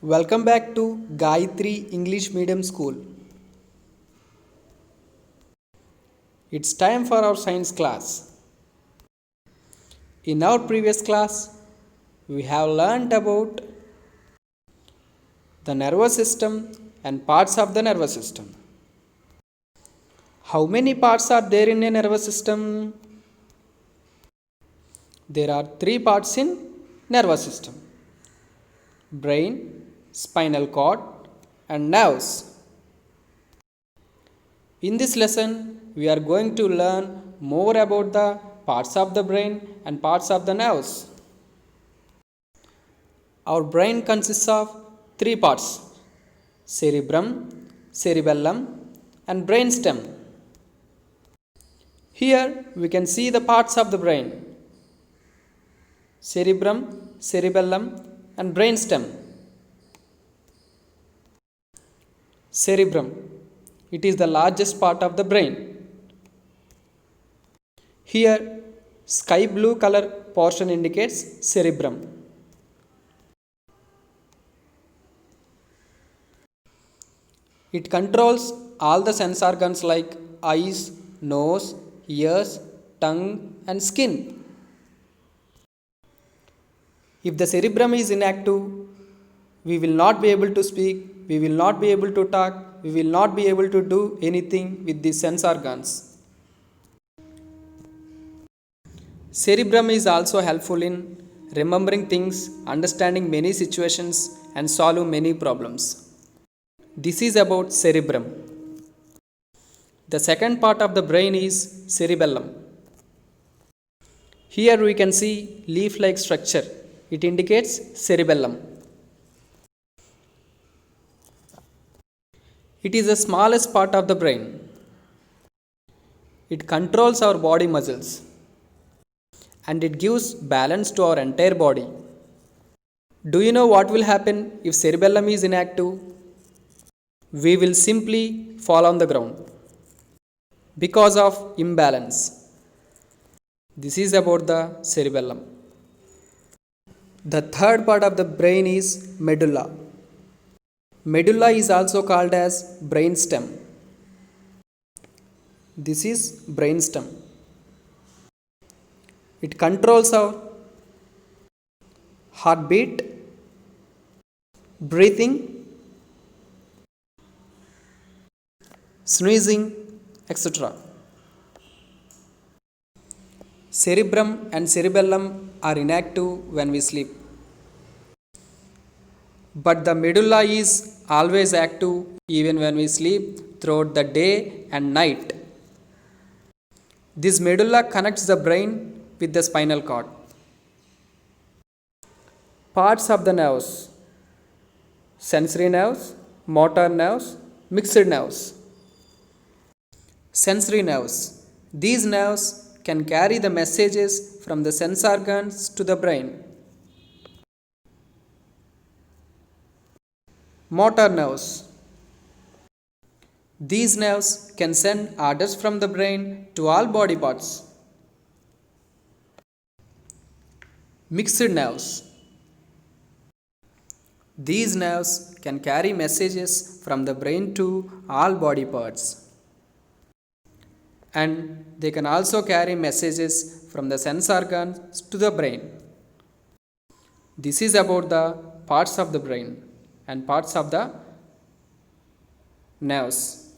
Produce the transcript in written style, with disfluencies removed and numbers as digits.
Welcome back to Gayatri English Medium School. It's time for our science class. In our previous class, we have learnt about the nervous system and parts of the nervous system. How many parts are there in a nervous system? There are three parts in nervous system: brain, spinal cord, and nerves. In this lesson, we are going to learn more about the parts of the brain and parts of the nerves. Our brain consists of three parts: cerebrum, cerebellum, and brainstem. Here we can see the parts of the brain: cerebrum, cerebellum, and brainstem. Cerebrum. It is the largest part of the brain. Here, sky blue color portion indicates cerebrum. It controls all the sense organs like eyes, nose, ears, tongue, and skin. If the cerebrum is inactive, we will not be able to speak, we will not be able to talk, we will not be able to do anything with these sense organs. Cerebrum is also helpful in remembering things, understanding many situations, and solve many problems. This is about cerebrum. The second part of the brain is cerebellum. Here we can see leaf-like structure. It indicates cerebellum. It is the smallest part of the brain. It controls our body muscles and it gives balance to our entire body. Do you know what will happen if cerebellum is inactive? We will simply fall on the ground because of imbalance. This is about the cerebellum. The third part of the brain is medulla. Medulla is also called as brainstem. This is brainstem. It controls our heartbeat, breathing, sneezing, etc. Cerebrum and cerebellum are inactive when we sleep. But the medulla is always active even when we sleep throughout the day and night. This medulla connects the brain with the spinal cord. Parts of the nerves: sensory nerves, motor nerves, mixed nerves. Sensory nerves. These nerves can carry the messages from the sense organs to the brain. Motor nerves. These nerves can send orders from the brain to all body parts. Mixed nerves. These nerves can carry messages from the brain to all body parts. And they can also carry messages from the sense organs to the brain. This is about the parts of the brain and parts of the nerves.